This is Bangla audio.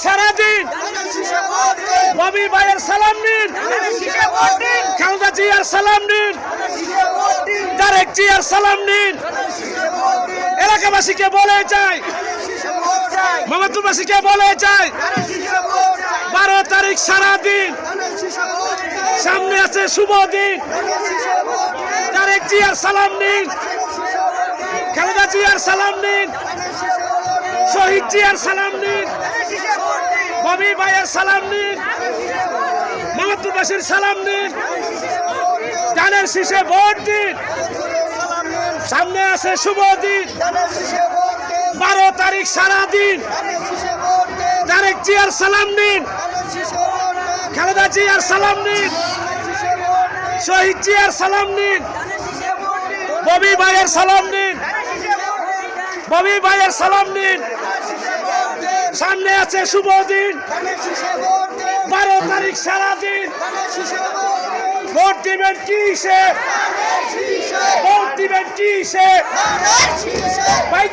সারাদিন ববি ভাইয়ের সালাম নিন, খালেদা জিয়ার সালাম নিন, তারেক জিয়ার সালাম নিন। এলাকাবাসীকে বলে চাই, মোহাম্মদপুরবাসীকে বলে চাই, 12 তারিখ সারাদিন সামনে আছে শুভ দিন। তারেক জিয়ার সালাম নিন, খালেদা জিয়ার সালাম নিন, শহীদ জিয়ার সালাম নিন, ববি ভাইয়ের সালাম নিন, মোহাম্মদপুরবাসীর সালাম নিন। ধানের শীষে ভোট দিন, সামনে আছে শুভ দিন। 12 তারিখ সারাদিন তারেক জিয়ার সালাম নিন, খালেদা জিয়ার সালাম নিন, শহীদ জিয়ার সালাম নিন, ববি ভাইয়ের সালাম নিন, ববি ভাইয়ের সালাম নিন। সামনে আছে শুভ দিন, 12 তারিখ সারাদিন। ভোট দিবেন কিসে, ভোট দিবেন কিসে, ভাই